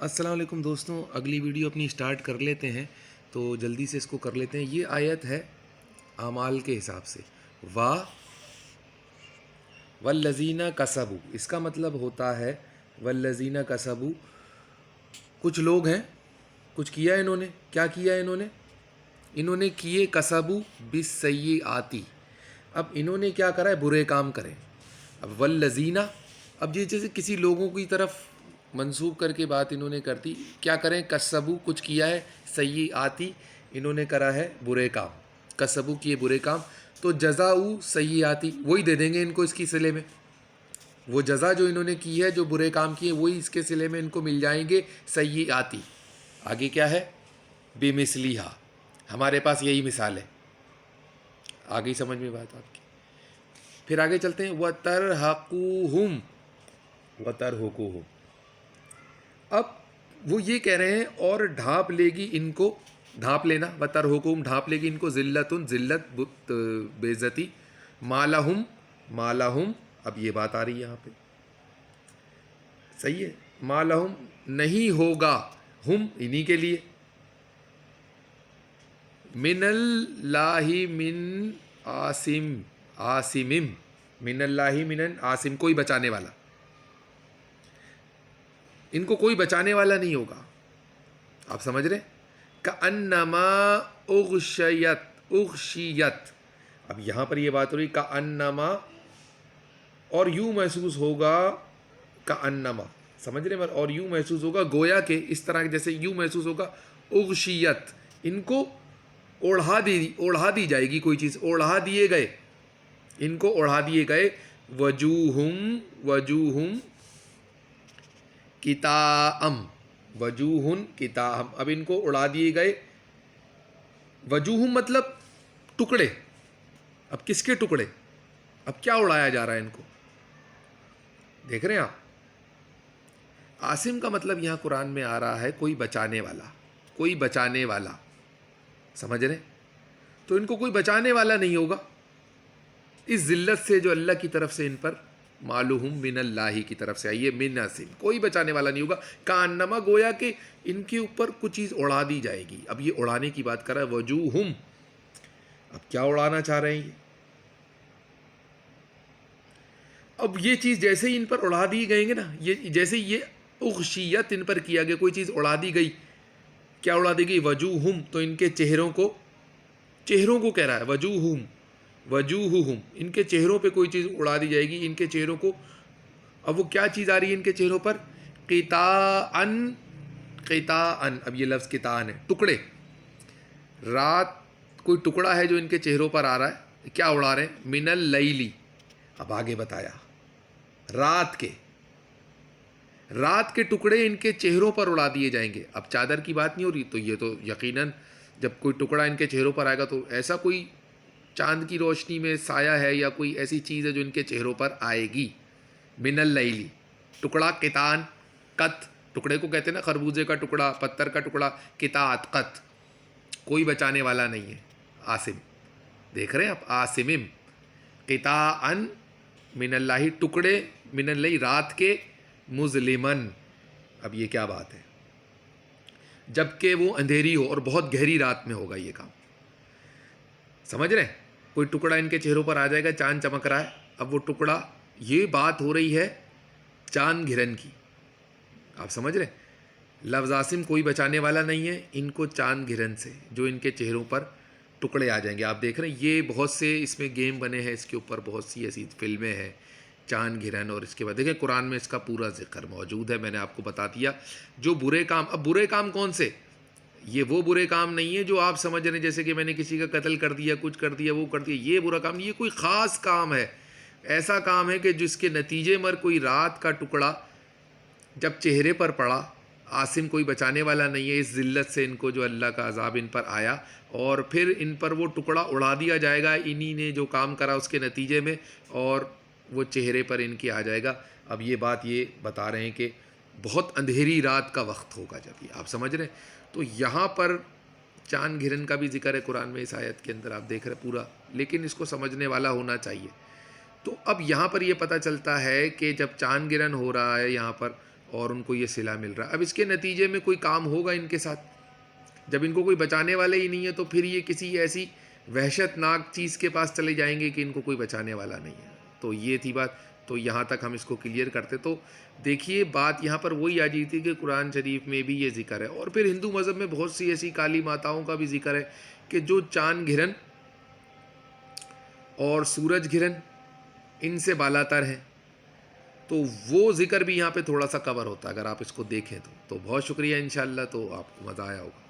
السلام علیکم دوستوں، اگلی ویڈیو اپنی سٹارٹ کر لیتے ہیں تو جلدی سے اس کو کر لیتے ہیں۔ یہ آیت ہے اعمال کے حساب سے، والذین کسبوا، اس کا مطلب ہوتا ہے والذین کسبوا، کچھ لوگ ہیں، کچھ کیا انہوں نے، کیا کیا انہوں نے کیے کسبوا بالسیئاتی، اب انہوں نے کیا کرا ہے، برے کام کرے۔ اب والذین، اب یہ جیسے کسی لوگوں کی طرف منسوب کر کے بات انہوں نے کرتی، کیا کریں، کسبو کچھ کیا ہے، سیئاتی انہوں نے کرا ہے برے کام، کسبو کیے برے کام، تو جزاؤ سیئاتی وہی دے دیں گے ان کو اس کی صلے میں، وہ جزا جو انہوں نے کی ہے، جو برے کام کیے وہی اس کے صلے میں ان کو مل جائیں گے، سیئاتی۔ آگے کیا ہے، بمثلیہا، ہمارے پاس یہی مثال ہے، آگے ہی سمجھ میں بات آپ کی۔ پھر آگے چلتے ہیں، وَتَرْحَقُوهُمْ وَتَرْحَقُوهُمْ، اب وہ یہ کہہ رہے ہیں اور ڈھانپ لے گی ان کو، ڈھانپ لینا، وَتَرْحَقُوهُمْ ڈھانپ لے گی ان کو، ذلت بے عزتی، مالہم، اب یہ بات آ رہی ہے یہاں پہ، صحیح ہے، مالہم نہیں ہوگا، ہم انہی کے لیے، من اللہ من عاصم، من اللہ من عاصم، کوئی بچانے والا، ان کو کوئی بچانے والا نہیں ہوگا، آپ سمجھ رہے، کأنما اغشیت، اب یہاں پر یہ بات ہو رہی کأنما، اور یوں محسوس ہوگا، کأنما، سمجھ رہے، اور یوں محسوس ہوگا گویا کہ، اس طرح جیسے یوں محسوس ہوگا، اغشیت، ان کو اوڑھا دی جائے گی کوئی چیز، اوڑھا دیے گئے، ان کو اوڑھا دیے گئے، وجوہم کتام، وجوہن کتام، اب ان کو اڑا دیے گئے، وجوہم مطلب ٹکڑے، اب کس کے ٹکڑے، اب کیا اڑایا جا رہا ہے ان کو، دیکھ رہے ہیں آپ، عاصم کا مطلب یہاں قرآن میں آ رہا ہے کوئی بچانے والا، کوئی بچانے والا، سمجھ رہے، تو ان کو کوئی بچانے والا نہیں ہوگا اس ذلت سے جو اللہ کی طرف سے ان پر، معلوم من اللہ کی طرف سے آئی ہے، من عاصم، کوئی بچانے والا نہیں ہوگا، کانما گویا کہ ان کے اوپر کچھ چیز اڑا دی جائے گی، اب یہ اڑانے کی بات کر رہا ہے، وجوہم، اب کیا اڑانا چاہ رہے ہیں یہ، اب یہ چیز جیسے ہی ان پر اڑا دی گئیں گے نا، یہ جیسے یہ اغشیت ان پر کیا گیا، کوئی چیز اڑا دی گئی، کیا اڑا دی گئی، وجوہم، تو ان کے چہروں کو کہہ رہا ہے، وجوہہم، ان کے چہروں پہ کوئی چیز اڑا دی جائے گی، ان کے چہروں کو، اب وہ کیا چیز آ رہی ہے ان کے چہروں پر، قطاعن، اب یہ لفظ قطاعن ہے، ٹکڑے، رات کوئی ٹکڑا ہے جو ان کے چہروں پر آ رہا ہے، کیا اڑا رہے ہیں، من اللیلی، اب آگے بتایا، رات کے ٹکڑے ان کے چہروں پر اڑا دیے جائیں گے، اب چادر کی بات نہیں ہو رہی، تو یہ تو یقیناً جب کوئی ٹکڑا ان کے چہروں پر آئے گا تو ایسا کوئی چاند کی روشنی میں سایہ ہے یا کوئی ایسی چیز ہے جو ان کے چہروں پر آئے گی، من اللیلی، ٹکڑا، قطعن، قط، ٹکڑے کو کہتے ہیں نا، خربوزے کا ٹکڑا، پتھر کا ٹکڑا، قطعت، قط، کوئی بچانے والا نہیں ہے، عاصم، دیکھ رہے ہیں آپ، عاصمم، قطعن من اللہ، ٹکڑے، من اللیل، رات کے، مظلمن، اب یہ کیا بات ہے، جبکہ وہ اندھیری ہو اور بہت گہری رات میں ہوگا یہ کام، سمجھ رہے ہیں، کوئی ٹکڑا ان کے چہروں پر آ جائے گا، چاند چمک رہا ہے، اب وہ ٹکڑا، یہ بات ہو رہی ہے چاند گھرن کی، آپ سمجھ رہے ہیں، لفظ عاصم، کوئی بچانے والا نہیں ہے ان کو چاند گھرن سے، جو ان کے چہروں پر ٹکڑے آ جائیں گے، آپ دیکھ رہے ہیں یہ بہت سے اس میں گیم بنے ہیں، اس کے اوپر بہت سی ایسی فلمیں ہیں، چاند گھرن، اور اس کے بعد دیکھیں قرآن میں اس کا پورا ذکر موجود ہے، میں نے آپ کو بتا دیا، جو برے کام، اب برے کام کون سے، یہ وہ برے کام نہیں ہے جو آپ سمجھ رہے ہیں جیسے کہ میں نے کسی کا قتل کر دیا، کچھ کر دیا، وہ کر دیا، یہ برا کام نہیں، یہ کوئی خاص کام ہے، ایسا کام ہے کہ جس کے نتیجے میں کوئی رات کا ٹکڑا جب چہرے پر پڑا، عاصم کوئی بچانے والا نہیں ہے اس ذلت سے ان کو جو اللہ کا عذاب ان پر آیا، اور پھر ان پر وہ ٹکڑا اڑا دیا جائے گا انہی نے جو کام کرا اس کے نتیجے میں، اور وہ چہرے پر ان کے آ جائے گا، اب یہ بات یہ بتا رہے ہیں کہ بہت اندھیری رات کا وقت ہوگا جب یہ، آپ سمجھ رہے ہیں، تو یہاں پر چاند گھرن کا بھی ذکر ہے قرآن میں اس آیت کے اندر، آپ دیکھ رہے پورا، لیکن اس کو سمجھنے والا ہونا چاہیے، تو اب یہاں پر یہ پتہ چلتا ہے کہ جب چاند گرہن ہو رہا ہے یہاں پر، اور ان کو یہ صلہ مل رہا ہے. اب اس کے نتیجے میں کوئی کام ہوگا ان کے ساتھ. جب ان کو کوئی بچانے والے ہی نہیں ہے تو پھر یہ کسی ایسی وحشت ناک چیز کے پاس چلے جائیں گے کہ ان کو کوئی بچانے والا نہیں ہے. تو یہ تھی بات. تو یہاں تک ہم اس کو کلیئر کرتے. تو دیکھیے بات یہاں پر وہی آ جاتی تھی کہ قرآن شریف میں بھی یہ ذکر ہے, اور پھر ہندو مذہب میں بہت سی ایسی کالی ماتاؤں کا بھی ذکر ہے کہ جو چاند گرہن اور سورج گرہن ان سے بالا تر ہیں. تو وہ ذکر بھی یہاں پہ تھوڑا سا کور ہوتا ہے اگر آپ اس کو دیکھیں تو. بہت شکریہ انشاءاللہ. تو آپ کو مزہ آیا ہوگا.